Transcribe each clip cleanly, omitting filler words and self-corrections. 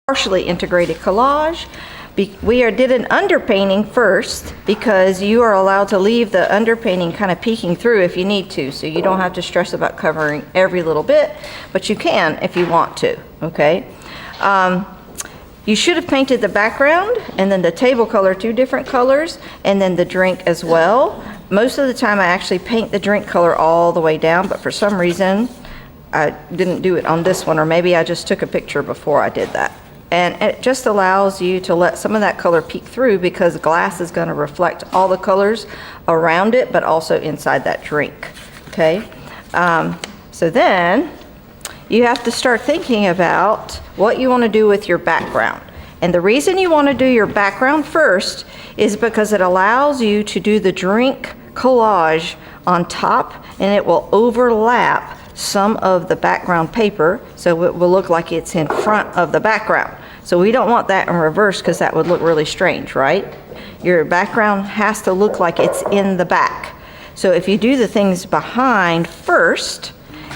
partially integrated collage. We did an underpainting first because you are allowed to leave the underpainting kind of peeking through if you need to, so you don't have to stress about covering every little bit, but you can if you want to, okay? You should have painted the background and then the table color 2 different colors and then the drink as well. Most of the time I actually paint the drink color all the way down, but for some reason I didn't do it on this one, or maybe I just took a picture before I did that. And it just allows you to let some of that color peek through because glass is going to reflect all the colors around it, but also inside that drink, okay? So then you have to start thinking about what you want to do with your background. And the reason you want to do your background first is because it allows you to do the drink collage on top, and it will overlap some of the background paper, so it will look like it's in front of the background. So we don't want that in reverse because that would look really strange, right? Your background has to look like it's in the back. So if you do the things behind first,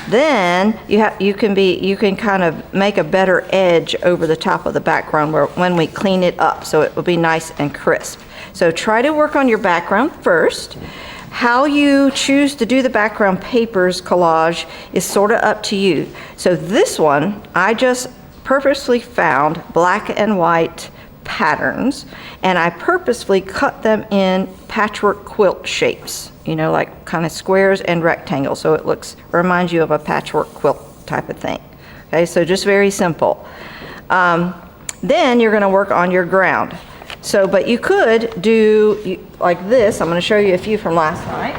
then you can kind of make a better edge over the top of the background when we clean it up, so it will be nice and crisp. So try to work on your background first. How you choose to do the background papers collage is sort of up to you. So this one, I just purposely found black and white patterns, and I purposely cut them in patchwork quilt shapes, you know, like kind of squares and rectangles, so it reminds you of a patchwork quilt type of thing. Okay, so just very simple. Then you're going to work on your ground. So, but you could do like this. I'm going to show you a few from last night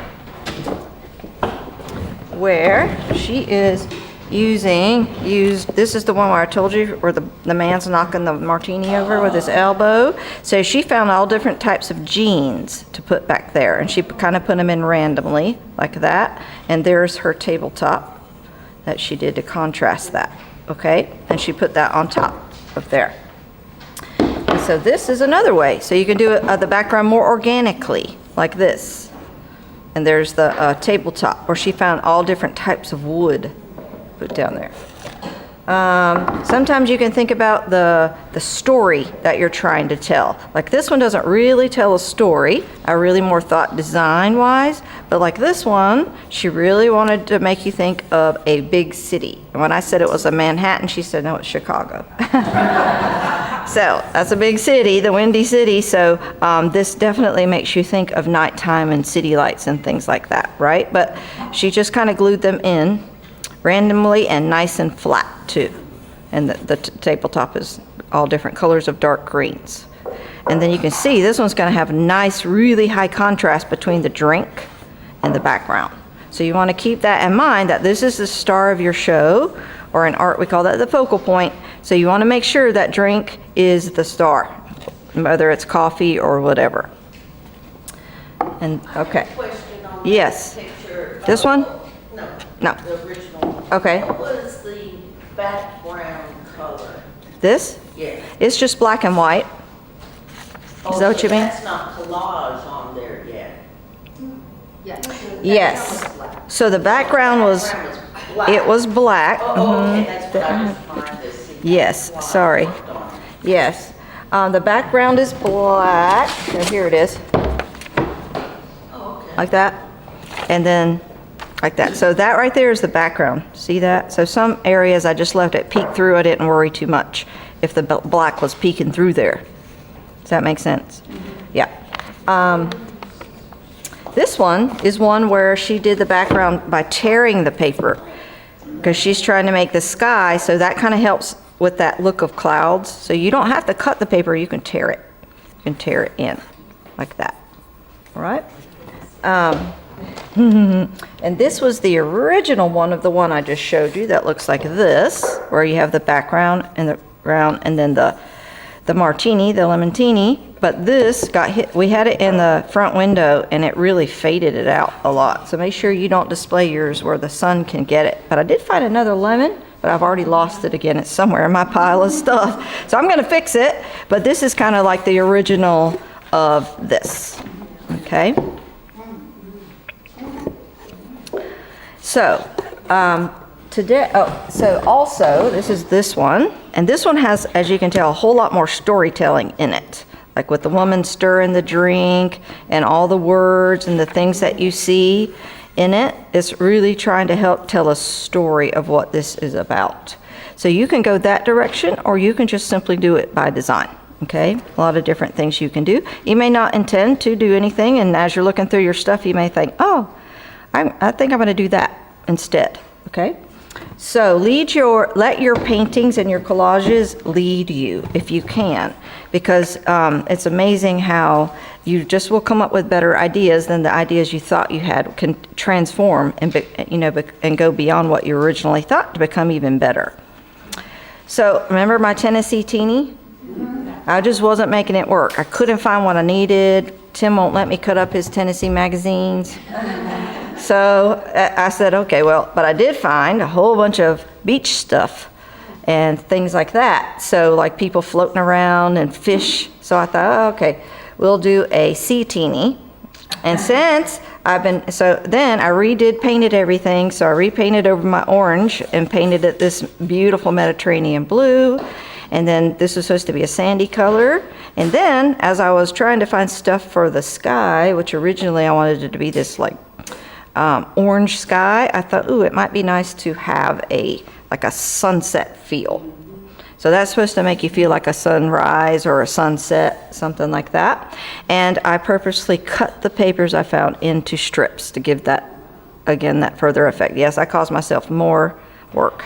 where she is this is the one where I told you where the man's knocking the martini over with his elbow. So she found all different types of jeans to put back there, and she kind of put them in randomly like that. And there's her tabletop that she did to contrast that, okay? And she put that on top of there. So this is another way. So you can do the background more organically, like this. And there's the tabletop where she found all different types of wood put down there. Sometimes you can think about the story that you're trying to tell. Like this one doesn't really tell a story. I really more thought design-wise. But like this one, she really wanted to make you think of a big city. And when I said it was a Manhattan, she said, no, it's Chicago. So that's a big city, the Windy City. So this definitely makes you think of nighttime and city lights and things like that, right? But she just kind of glued them in randomly and nice and flat too. And the tabletop is all different colors of dark greens. And then you can see this one's going to have nice, really high contrast between the drink and the background. So you want to keep that in mind, that this is the star of your show, or in art we call that the focal point. So you want to make sure that drink is the star, whether it's coffee or whatever. And okay. Question on yes. Picture. This one? No. No. The original one. Okay. What is the background color? This? Yeah. It's just black and white. Is that what you mean? That's not collage on there yet. Yes. So the background was, black. it was black. Okay, that's what I was trying to see. Yes, sorry. Yes. The background is black. Oh, here it is. Oh, okay. Like that. And then like that. So that right there is the background. See that? So some areas I just left it peek through. I didn't worry too much if the black was peeking through there. Does that make sense? Yeah. This one is one where she did the background by tearing the paper, because she's trying to make the sky, so that kind of helps with that look of clouds. So you don't have to cut the paper, you can tear it. You can tear it in like that. All right? And this was the original one of the one I just showed you that looks like this, where you have the background and the ground and then the martini, the lemontini. But this got hit, we had it in the front window and it really faded it out a lot. So make sure you don't display yours where the sun can get it. But I did find another lemon, but I've already lost it again. It's somewhere in my pile of stuff. So I'm gonna fix it, but this is kind of like the original of this, okay? So, today, so also, this is this one, and this one has, as you can tell, a whole lot more storytelling in it. Like with the woman stirring the drink and all the words and the things that you see in it. It's really trying to help tell a story of what this is about. So you can go that direction, or you can just simply do it by design. Okay, a lot of different things you can do. You may not intend to do anything, and as you're looking through your stuff, you may think, oh, I think I'm going to do that instead. Okay, so let your paintings and your collages lead you if you can, because it's amazing how you just will come up with better ideas than the ideas you thought you had can transform and go beyond what you originally thought to become even better. So remember my Tennessee teeny? I just wasn't making it work. I couldn't find what I needed. Tim won't let me cut up his Tennessee magazines. So I said, okay, well, but I did find a whole bunch of beach stuff and things like that. So like people floating around and fish. So I thought, oh, okay, we'll do a sea teeny. And since then I painted everything. So I repainted over my orange and painted it this beautiful Mediterranean blue. And then this was supposed to be a sandy color. And then as I was trying to find stuff for the sky, which originally I wanted it to be this like orange sky, I thought, ooh, it might be nice to have like a sunset feel. So that's supposed to make you feel like a sunrise or a sunset, something like that. And I purposely cut the papers I found into strips to give that, again, that further effect. Yes, I caused myself more work,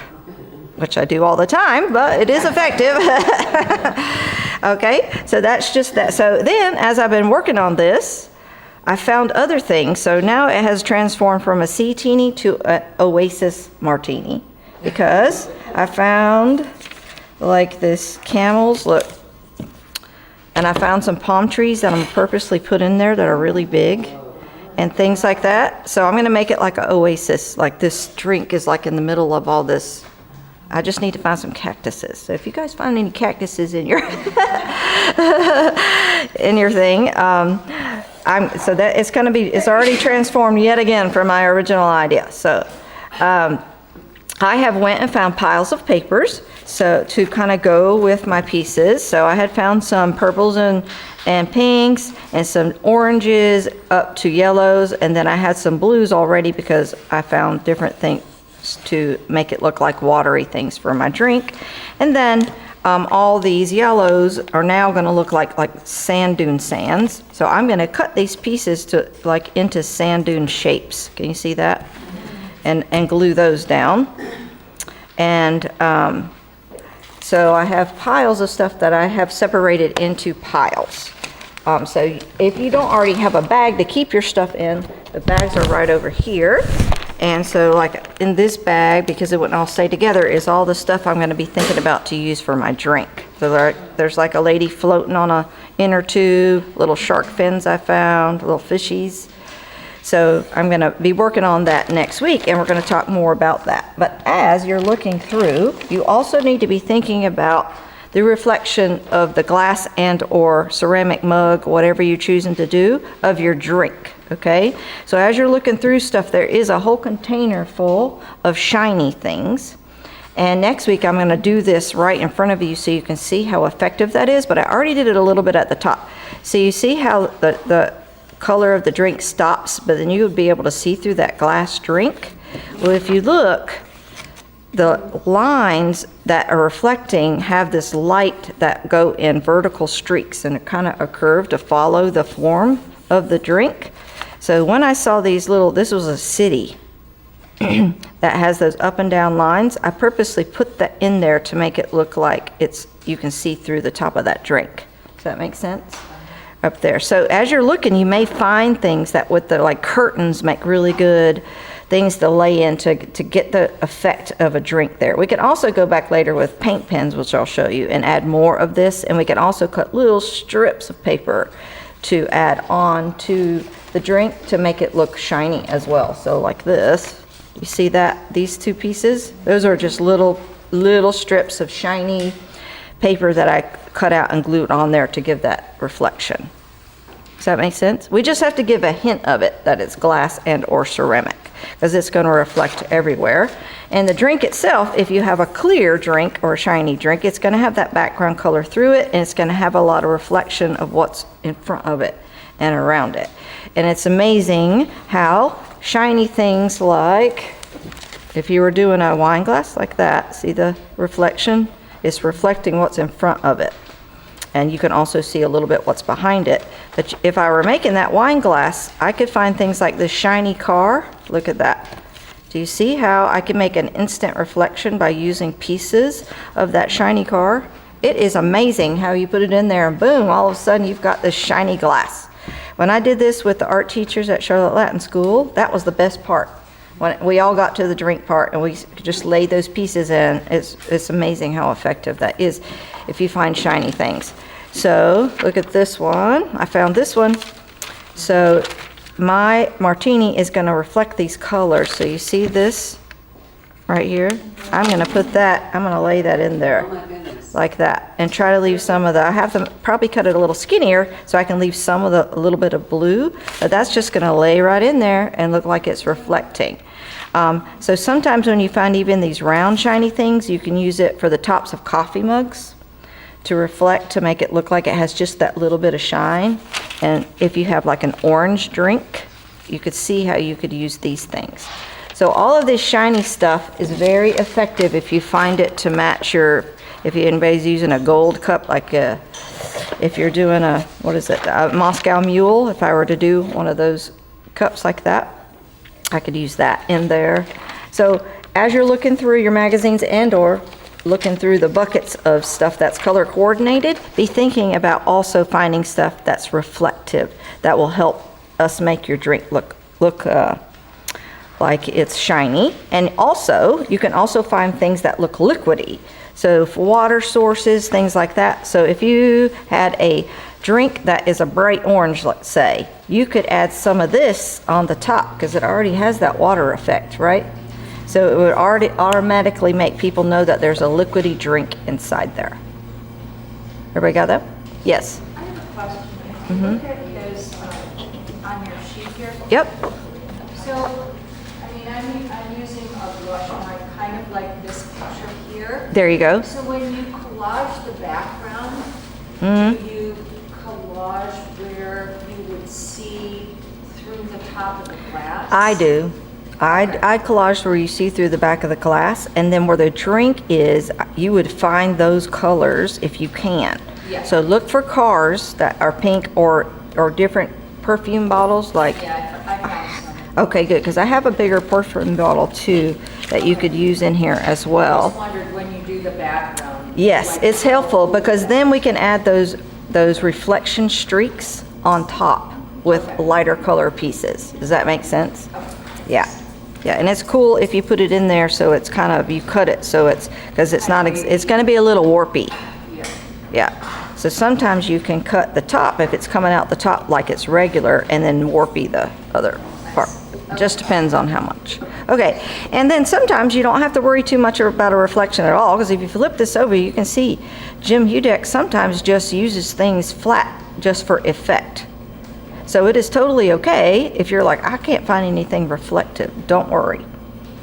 which I do all the time, but it is effective. Okay, so that's just that. So then, as I've been working on this, I found other things. So now it has transformed from a sea teeny to an oasis martini, because I found like this camels, look, and I found some palm trees that I'm purposely put in there that are really big and things like that. So I'm going to make it like an oasis, like this drink is like in the middle of all this. I just need to find some cactuses. So if you guys find any cactuses in your in your thing, so that it's already transformed yet again from my original idea. So I have went and found piles of papers so to kind of go with my pieces. So I had found some purples and pinks and some oranges up to yellows, and then I had some blues already because I found different things to make it look like watery things for my drink. And then all these yellows are now going to look like sand dune sands. So I'm going to cut these pieces to into sand dune shapes. Can you see that? And glue those down. And so I have piles of stuff that I have separated into piles. So if you don't already have a bag to keep your stuff in, the bags are right over here. And so like in this bag, because it wouldn't all stay together, is all the stuff I'm going to be thinking about to use for my drink. So there's like a lady floating on a inner tube, little shark fins I found, little fishies. So I'm going to be working on that next week, and we're going to talk more about that. But as you're looking through, you also need to be thinking about the reflection of the glass and or ceramic mug, whatever you're choosing to do, of your drink, okay? So as you're looking through stuff, there is a whole container full of shiny things. And next week I'm going to do this right in front of you so you can see how effective that is, but I already did it a little bit at the top. So you see how the color of the drink stops, but then you would be able to see through that glass drink. Well, if you look, the lines that are reflecting have this light that go in vertical streaks, and it kind of a curve to follow the form of the drink. So when I saw these this was a city that has those up and down lines, I purposely put that in there to make it look like you can see through the top of that drink. Does that make sense? Up there. So as you're looking, you may find things that with the curtains make really good things to lay in to get the effect of a drink there. We can also go back later with paint pens, which I'll show you, and add more of this. And we can also cut little strips of paper to add on to the drink to make it look shiny as well. So like this, you see that these two pieces, those are just little strips of shiny paper that I cut out and glued on there to give that reflection. Does that make sense? We just have to give a hint of it that it's glass and or ceramic. because it's going to reflect everywhere. And the drink itself, if you have a clear drink or a shiny drink, it's going to have that background color through it, and it's going to have a lot of reflection of what's in front of it and around it. And it's amazing how shiny things like, if you were doing a wine glass like that, see the reflection? It's reflecting what's in front of it. And you can also see a little bit what's behind it. But if I were making that wine glass, I could find things like this shiny car. Look at that. Do you see how I can make an instant reflection by using pieces of that shiny car? It is amazing how you put it in there and boom, all of a sudden you've got this shiny glass. When I did this with the art teachers at Charlotte Latin School, that was the best part. When we all got to the drink part and we just laid those pieces in, it's amazing how effective that is if you find shiny things. So look at this one. I found this one. So my martini is going to reflect these colors. So you see this right here? I'm going to put that, I'm going to lay that in there like that and try to leave some of the, I have to probably cut it a little skinnier so I can leave some of the, a little bit of blue, but that's just going to lay right in there and look like it's reflecting. So sometimes when you find even these round shiny things, you can use it for the tops of coffee mugs to reflect, to make it look like it has just that little bit of shine. And if you have like an orange drink, you could see how you could use these things. So all of this shiny stuff is very effective if you find it to match your, if anybody's using a gold cup, like if you're doing a, what is it, a Moscow Mule, if I were to do one of those cups like that, I could use that in there. So as you're looking through your magazines and or looking through the buckets of stuff that's color coordinated, be thinking about also finding stuff that's reflective that will help us make your drink look like it's shiny. And also you can also find things that look liquidy, so for water sources, things like that. So if you had a drink that is a bright orange, let's say, you could add some of this on the top because it already has that water effect, right? So it would already automatically make people know that there's a liquidy drink inside there. Everybody got that? Yes. I have a question. If you look at those on your sheet here. Yep. So, I mean, I'm using a brush like kind of like this picture here. There you go. So when you collage the background, do you collage where you would see through the top of the glass? I do. I collage where you see through the back of the glass, and then where the drink is, you would find those colors if you can. Yeah. So look for cars that are pink or different perfume bottles like. Yeah, I found some. Okay, good, because I have a bigger perfume bottle too that you could use in here as I well. just wondered when you do the background. Yes, like- it's helpful because then we can add those reflection streaks on top with lighter color pieces. Does that make sense? Yeah. Yeah, and it's cool if you put it in there so it's kind of, you cut it so it's, because it's not, it's going to be a little warpy. Yeah. Yeah. So sometimes you can cut the top if it's coming out the top like it's regular and then warpy the other part. Just depends on how much. Okay, and then sometimes you don't have to worry too much about a reflection at all, because if you flip this over, you can see Jim Hudek sometimes just uses things flat just for effect. So it is totally okay if you're like, I can't find anything reflective. Don't worry.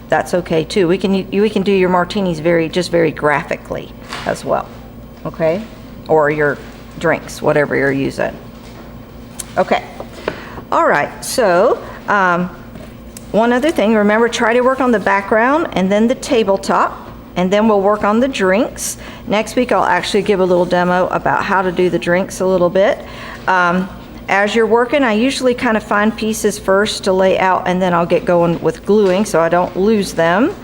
That's okay too. We can do your martinis very graphically as well. Okay? Or your drinks, whatever you're using. Okay. All right. So, one other thing, remember, try to work on the background and then the tabletop, and then we'll work on the drinks. Next week, I'll actually give a little demo about how to do the drinks a little bit. As you're working, I usually kind of find pieces first to lay out, and then I'll get going with gluing so I don't lose them.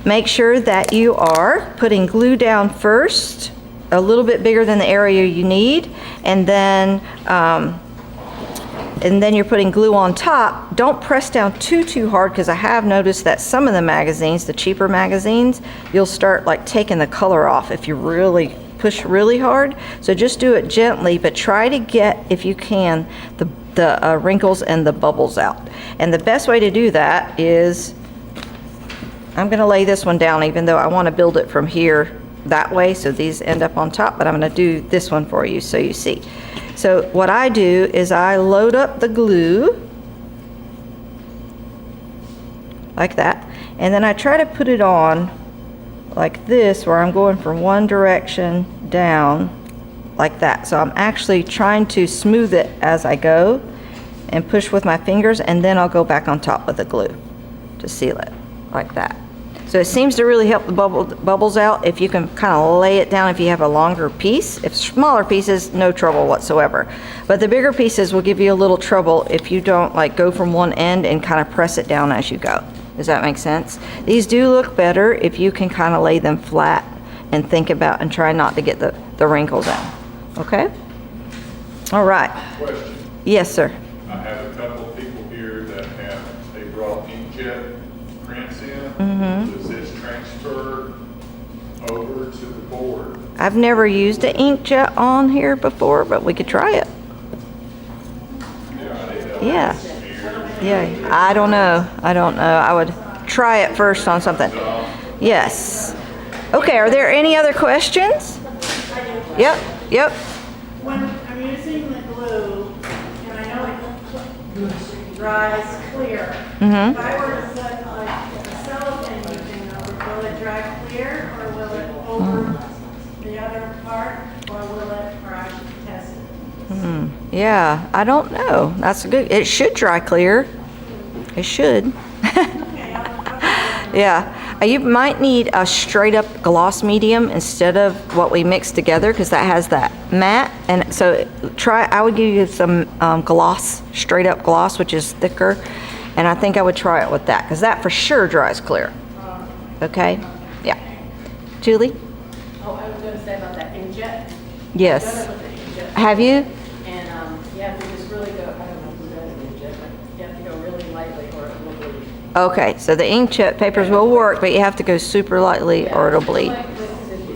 Make sure that you are putting glue down first, a little bit bigger than the area you need, and then you're putting glue on top. Don't press down too hard, because I have noticed that some of the magazines, the cheaper magazines, you'll start like taking the color off if you really push really hard. So just do it gently, but try to get, if you can, the wrinkles and the bubbles out. And the best way to do that is, I'm going to lay this one down even though I want to build it from here that way so these end up on top, but I'm going to do this one for you so you see. So what I do is I load up the glue like that. And then I try to put it on like this, where I'm going from one direction down like that. So I'm actually trying to smooth it as I go and push with my fingers, and then I'll go back on top with the glue to seal it like that. So it seems to really help the bubbles out if you can kind of lay it down if you have a longer piece. If smaller pieces, no trouble whatsoever. But the bigger pieces will give you a little trouble if you don't like go from one end and kind of press it down as you go. Does that make sense? These do look better if you can kind of lay them flat and think about and try not to get the wrinkles in. Okay? All right. Question. Yes, sir. I have a couple of people here that they brought inkjet prints in. Does this transfer over to the board? I've never used an inkjet on here before, but we could try it. Yeah. Yeah. I don't know. I would try it first on something. Yes. Okay, are there any other questions? Yep. When I'm using the glue, and I know it dries clear, if I were to put like a cellophane thing over, will it dry clear, or will it over the other part, or will it, or I should test it? Yeah, I don't know. That's good. It should dry clear. It should. Okay, Yeah. You might need a straight up gloss medium instead of what we mixed together, because that has that matte. And so I would give you some gloss, straight up gloss, which is thicker. And I think I would try it with that, because that for sure dries clear. Okay? Yeah. Julie? Oh, I was gonna say about that inkjet. Yes. I've done it with the inkjet. Have you? And, you have to just really go, I don't know who does an inkjet, but you have to go really lightly or it will bleed. Okay, so the inkjet papers will work, but you have to go super lightly or it'll bleed. Like with, if you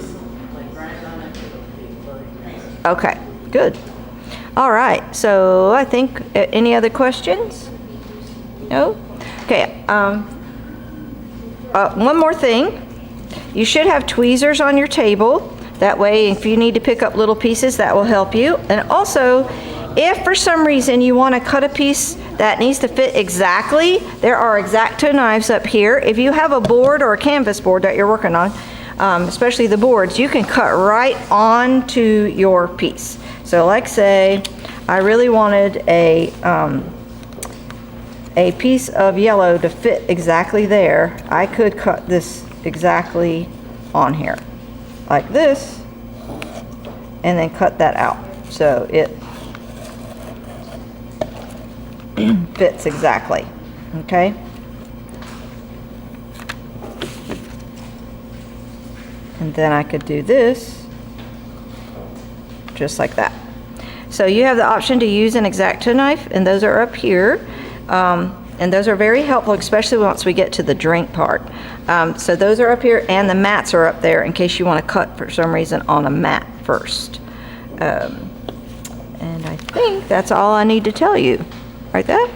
like grind on it, it'll be very nice. Okay, good. All right, so I think, any other questions? No? Okay, one more thing. You should have tweezers on your table. That way, if you need to pick up little pieces, that will help you. And also, if for some reason you want to cut a piece that needs to fit exactly, there are X-Acto knives up here. If you have a board or a canvas board that you're working on, especially the boards, you can cut right onto your piece. So like say, I really wanted a piece of yellow to fit exactly there. I could cut this exactly on here, like this, and then cut that out. So it fits exactly, okay? And then I could do this, just like that. So you have the option to use an X-Acto knife, and those are up here. And those are very helpful, especially once we get to the drink part. So those are up here, and the mats are up there in case you want to cut for some reason on a mat first. And I think that's all I need to tell you. Right there?